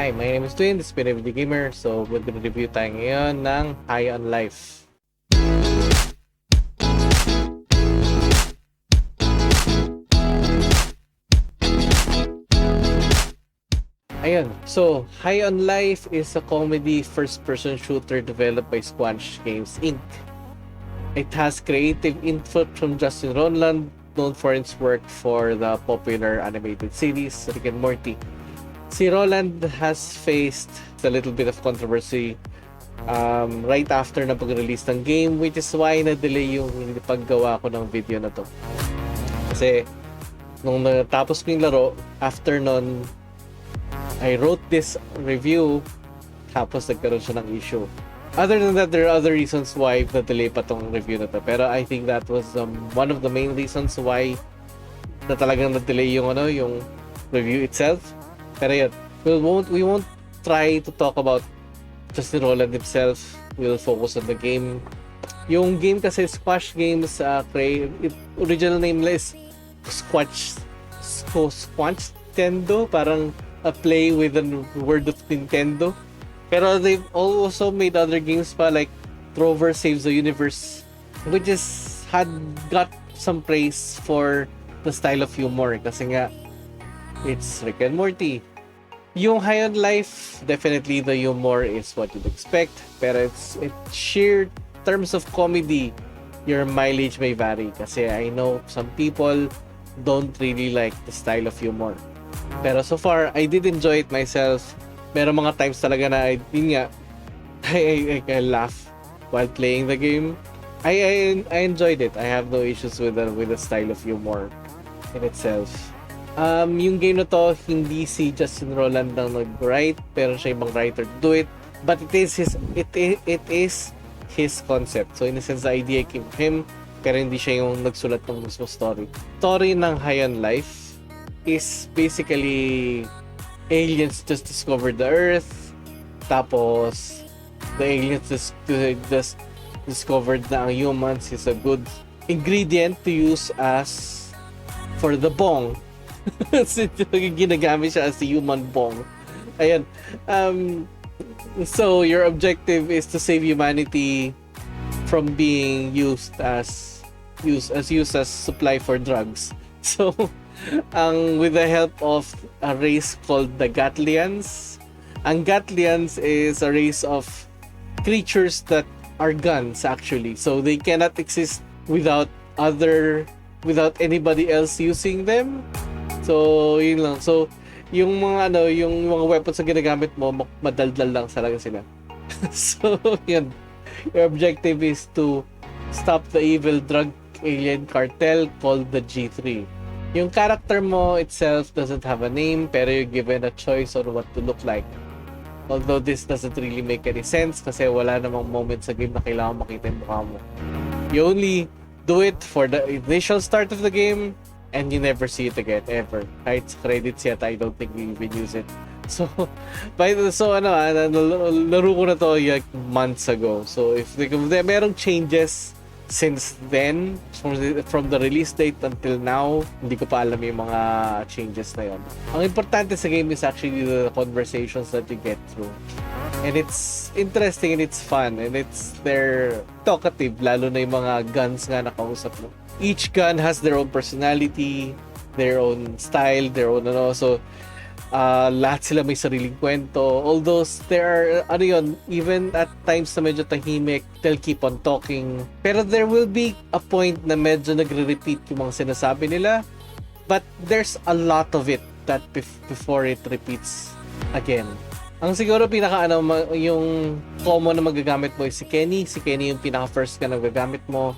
Hi, my name is Twin, this is Pinoy Video Gamer. So, mag-review tayo ngayon ng High on Life. Ayun, so High on Life is a comedy first-person shooter developed by Squanch Games Inc. It has creative input from Justin Roiland, known for its work for the popular animated series Rick and Morty. Si Roland has faced a little bit of controversy right after na pag-release ng game, which is why na-delay yung paggawa ko ng video na to. Kasi nung natapos ko yung laro, after nun, I wrote this review, tapos nagkaroon siya ng issue. Other than that, there are other reasons why na-delay pa tong review na to. Pero I think that was one of the main reasons why na talagang na-delay yung review itself. Pero yun, we won't try to talk about Justin Roiland himself. We'll focus on the game. Yung game kasi Squanch Games, original name is Squanch Nintendo, parang a play with the word of Nintendo. Pero they've also made other games pa like Trover Saves the Universe, which had got some praise for the style of humor kasi nga it's Rick and Morty. Yung High on Life, definitely the humor is what you'd expect. Pero it's sheer terms of comedy, your mileage may vary. Kasi I know some people don't really like the style of humor. Pero so far, I did enjoy it myself. Meron mga times talaga na I laugh while playing the game. I enjoyed it. I have no issues with the style of humor in itself. Yung game na to, hindi si Justin Roiland ang nag-write, pero siya ibang writer to do it. But it is his concept. So in a sense, the idea came from him, pero hindi siya yung nagsulat ng mismo story. Story ng High on Life is basically aliens just discovered the Earth, tapos the aliens just discovered na ang humans is a good ingredient to use as for the bong. Ginagamit siya as a human bong. Ayan. So your objective is to save humanity from being used as supply for drugs. So with the help of a race called the Gatlians. Ang Gatlians is a race of creatures that are guns actually. So they cannot exist without anybody else using them. So, yun lang. So, yung mga weapons na ginagamit mo, madaldal lang talaga sila. So, yun. Your objective is to stop the evil drug alien cartel called the G3. Yung character mo itself doesn't have a name, pero you're given a choice on what to look like. Although this doesn't really make any sense kasi wala namang moment sa game na kailangan makita yung mukha mo. You only do it for the initial start of the game, and you never see it again, ever. Kahit sa credits yet, I don't think we even use it. So, laro ko na to like months ago. So, if merong changes since then, from the release date until now, hindi ko pa alam yung mga changes na yon. Ang importante sa game is actually the conversations that you get through. And it's interesting and it's fun and they're talkative, lalo na yung mga guns nga nakausap mo. Each gun has their own personality, their own style, their own so lahat sila may sariling kwento. Although there are even at times na medyo tahimik, they'll keep on talking. Pero there will be a point na medyo nagre-repeat yung mga sinasabi nila. But there's a lot of it that before it repeats again. Ang siguro yung common na magagamit mo is si Kenny. Si Kenny yung pinaka-first ka na magagamit mo.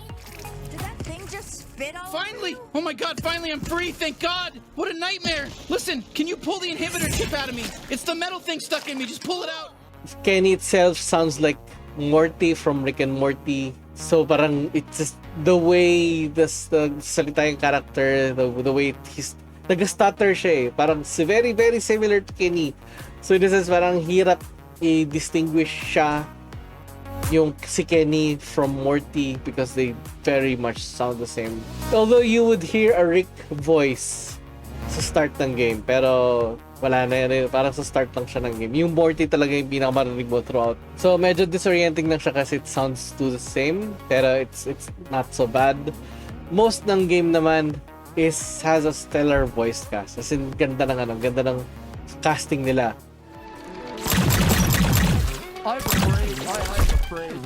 Finally! Oh my god, finally I'm free, thank god! What a nightmare! Listen, can you pull the inhibitor chip out of me? It's the metal thing stuck in me, just pull it out! Kenny itself sounds like Morty from Rick and Morty. So parang it's just the way the salita yung character, the way he's nag-stutter siya eh. Parang very, very similar to Kenny. So this is parang hirap i-distinguish siya yung si Kenny from Morty because they very much sound the same. Although you would hear a Rick voice sa start ng game, pero wala na yun. Parang sa start lang siya ng game. Yung Morty talaga yung pinakamarinig mo throughout. So, medyo disorienting lang siya kasi it sounds too the same. Pero it's not so bad. Most ng game naman has a stellar voice cast. As in, ganda ng casting nila. I'm afraid. I'm afraid.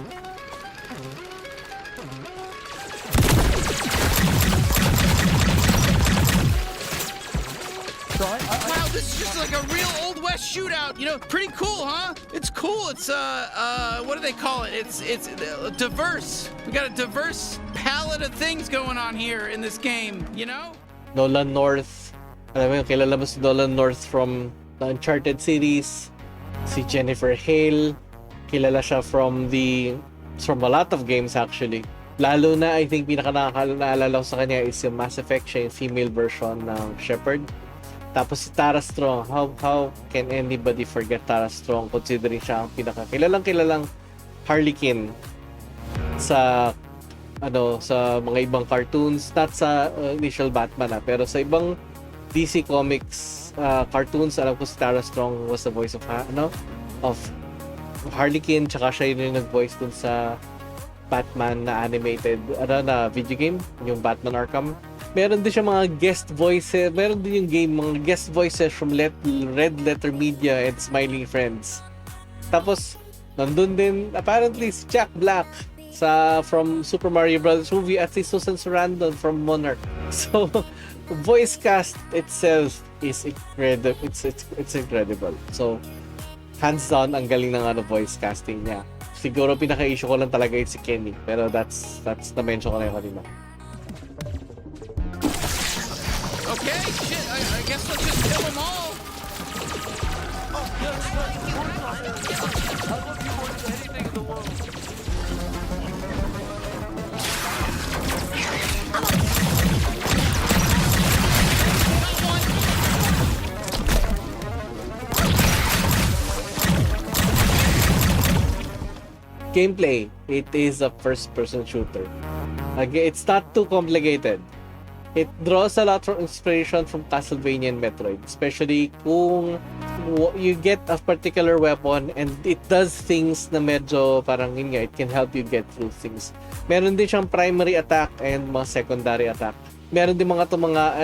So Wow, this is just like a real Old West shootout. You know, pretty cool, huh? It's cool. It's what do they call it? It's diverse. We got a diverse palette of things going on here in this game. You know? Nolan North. Alam mo yun, kilala mo si Nolan North from the Uncharted series. Si Jennifer Hale. Kilala siya from a lot of games actually. Lalo na, I think, naalala ko sa kanya is yung Mass Effect. Siya yung female version ng Shepard. Tapos si Tara Strong. How can anybody forget Tara Strong considering siya ang kilalang Harley Quinn sa mga ibang cartoons, not sa initial Batman pero sa ibang DC Comics cartoons. Alam ko si Tara Strong was the voice of Harley Quinn, tsaka siya yung nag-voice dun sa Batman na animated na video game, yung Batman Arkham. Meron din siya mga guest voices, meron din yung game mga guest voices from Red Letter Media and Smiling Friends. Tapos nandun din apparently si Jack Black from Super Mario Bros. Movie at si Susan Sarandon from Monarch. So voice cast itself is incredible. It's incredible. So hands down ang galing ng voice casting niya. Siguro pinaka-issue ko lang talaga si Kenny, pero that's na-mention ko na yung kanina. Okay, shit. I guess let's just kill them all. Oh, yes, yes. I love you more than anything in the world. Gameplay, it is a first-person shooter. Again, it's not too complicated. It draws a lot from inspiration from Castlevania and Metroid, especially kung you get a particular weapon and it does things na medyo parang yun nga, it can help you get through things. Meron din siyang primary attack and mga secondary attack. Meron din mga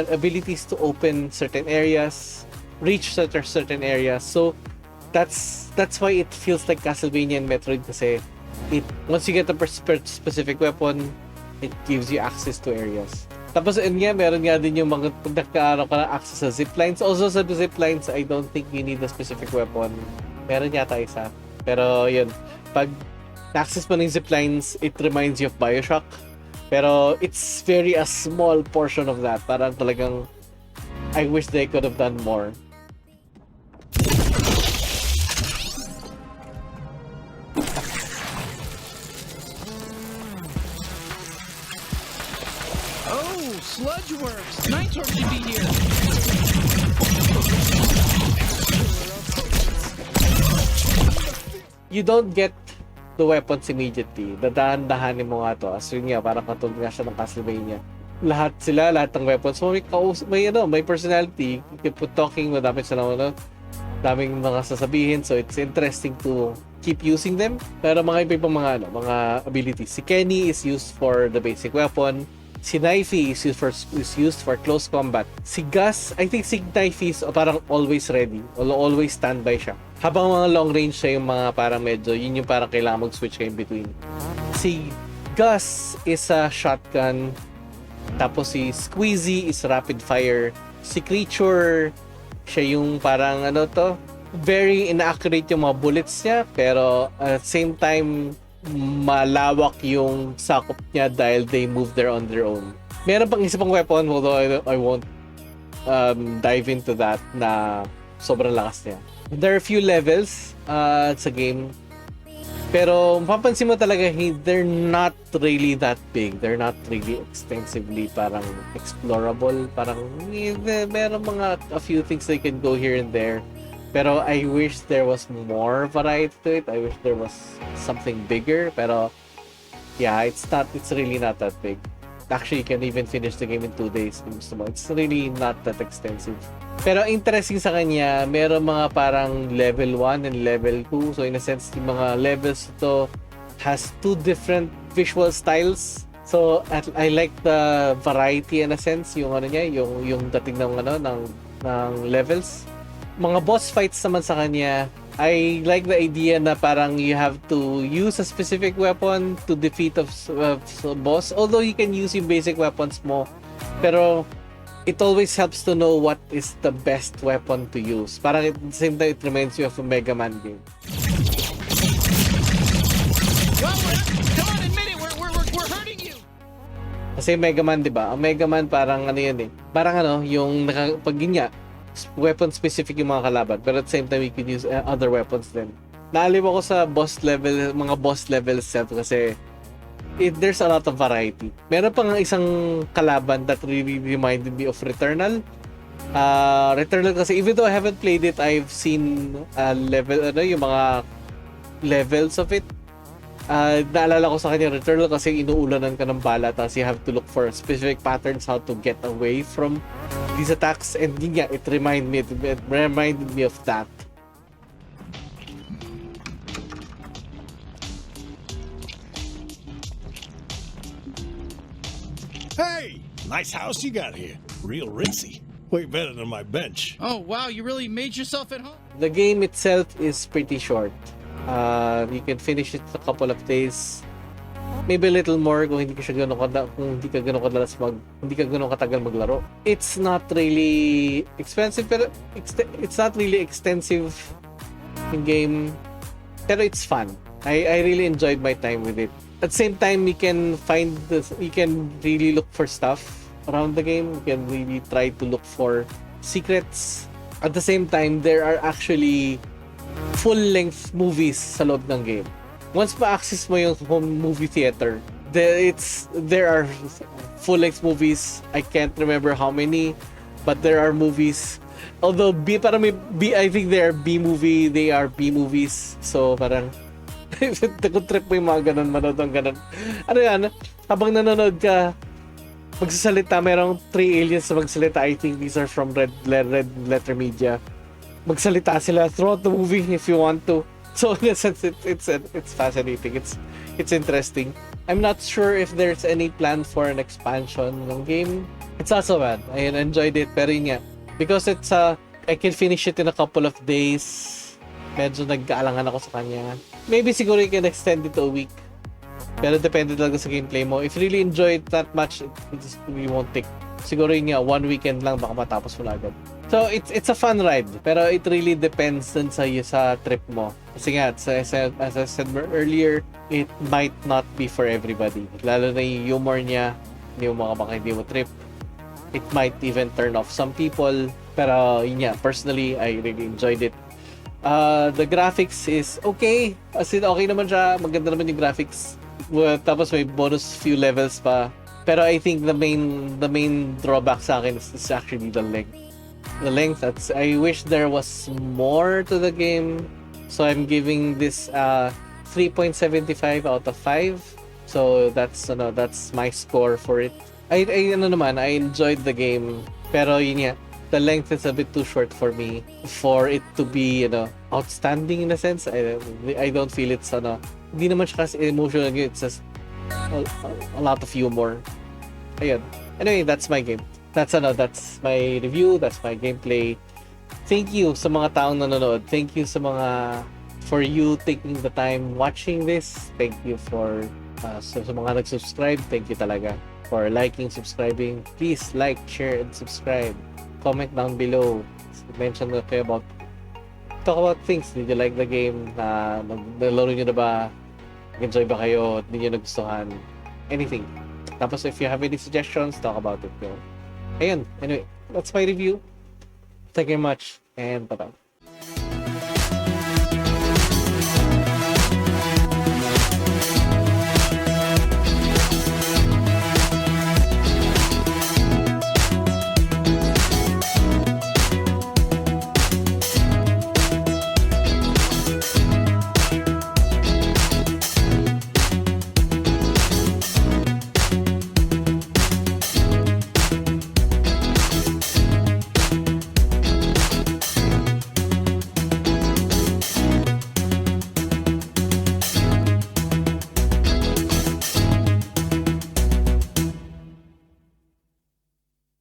abilities to open certain areas, reach certain areas. So that's why it feels like Castlevania and Metroid kasi once you get a specific weapon, it gives you access to areas. Tapos meron nga din yung mga pag nagkaroon ka ng access sa ziplines. Also sa ziplines, I don't think you need a specific weapon. Meron yata isa. Pero yun, pag access mo ng ziplines, it reminds you of Bioshock. Pero it's very a small portion of that. Parang talagang, I wish they could have done more. Sludge works. Nitro should be here. You don't get the weapons immediately. Dadahan-dahanin mo nga to. As yun nga, parang katulad nga siya ng Castlevania. Lahat ng weapons. So, may personality. You keep talking, madami sila, daming mga sasabihin. So, it's interesting to keep using them. Pero mga iba mga abilities. Si Kenny is used for the basic weapon. Si Knifey is used for close combat. Si Gus, I think si Knifey is parang always ready. Always standby siya. Habang mga long range siya yung mga parang medyo, yun yung parang kailangan mag-switch kayo in between. Si Gus is a shotgun. Tapos si Squeezy is rapid fire. Si Creature, siya yung parang very inaccurate yung mga bullets niya. Pero at the same time, malawak yung sakop niya dahil they move there on their own. Meron pang isa pang weapon, although I won't dive into that, na sobrang lakas niya. There are a few levels sa game, pero mapapansin mo talaga they're not really that big. They're not really extensively parang explorable. Parang meron a few things they can go here and there. Pero I wish there was more variety to it. I wish there was something bigger. Pero yeah, it's really not that big. Actually, you can even finish the game in 2 days kung gusto mo. It's really not that extensive. Pero interesting sa kanya, meron mga parang level 1 and level 2. So in a sense, yung mga levels to has 2 different visual styles. So I like the variety in a sense, yung ano niya, yung dating ng ano ng levels. Mga boss fights naman sa kanya, I like the idea na parang you have to use a specific weapon to defeat a boss. Although you can use yung basic weapons mo, pero it always helps to know what is the best weapon to use. Parang at the same time, it reminds you of a Mega Man game. Well, come on, admit it. We're hurting you. Kasi Mega Man, di ba? Ang Mega Man parang ano yan eh. Parang ano, yung pag yun nga, weapon specific yung mga kalaban. Pero at the same time, we could use other weapons din. Naalib ako sa mga boss level set kasi there's a lot of variety. Meron pang isang kalaban that really reminded me of Returnal. Returnal kasi even though I haven't played it, I've seen yung mga levels of it. Naalala ko sa kanya Returnal kasi inuulanan ka ng bala tapos you have to look for specific patterns how to get away from these attacks, and yeah, it reminded me of that. Hey, nice house you got here. Real ritzy. Way better than my bench. Oh wow, you really made yourself at home. The game itself is pretty short. You can finish it in a couple of days. Maybe a little more kung hindi ka gano'n katagal maglaro. It's not really expensive, pero it's not really extensive in game. Pero it's fun. I really enjoyed my time with it. At the same time, you can really look for stuff around the game. You can really try to look for secrets. At the same time, there are actually full-length movies sa loob ng game. Once ma-access mo yung home movie theater, there are full-length movies. I can't remember how many, but there are movies. Although I think they are B movies. So parang kung trip mo yung mga ganun, manood ng ganun. Ano yan? Habang nanonood ka, magsasalita, merong 3 aliens na magsalita. I think these are from Red Letter Media. Magsalita sila throughout the movie if you want to. So in a sense, it's fascinating. It's interesting. I'm not sure if there's any plan for an expansion ng game. It's also bad. I enjoyed it, pero yun nga, because I can finish it in a couple of days. Medyo nag-aalangan ako sa kanya. Maybe siguro you can extend it to a week. Pero depende talaga sa gameplay mo. If you really enjoy it that much, you won't take. Siguro yun nga, 1 weekend lang baka matapos mo na agad. So it's a fun ride, pero it really depends dun sa trip mo. Kasi nga, as I said earlier, it might not be for everybody. Lalo na yung humor niya, hindi mo trip. It might even turn off some people. Pero yun nga, personally, I really enjoyed it. The graphics is okay. As in, okay naman siya. Maganda naman yung graphics. Tapos may bonus few levels pa. Pero I think the main drawback sa akin is actually the length. I wish there was more to the game. So I'm giving this 3.75 out of 5. So that's my score for it. I enjoyed the game. Pero yun nga, the length is a bit too short for me for it to be, outstanding in a sense. I don't feel it's hindi naman siya kasi emotional game. It's just a lot of humor. Ayun. Anyway, that's my game. That's my review, that's my gameplay. Thank you sa mga taong nanonood. Thank you for you taking the time watching this. Thank you for sa mga nag-subscribe. Thank you talaga for liking, subscribing. Please like, share, and subscribe. Comment down below. Mention kayo talk about things. Did you like the game? Nalaro nyo na ba? Nag-enjoy ba kayo? Hindi nyo nagustuhan? Anything. Tapos if you have any suggestions, talk about it. Ayun. Anyway, that's my review. Thank you very much, and bye-bye.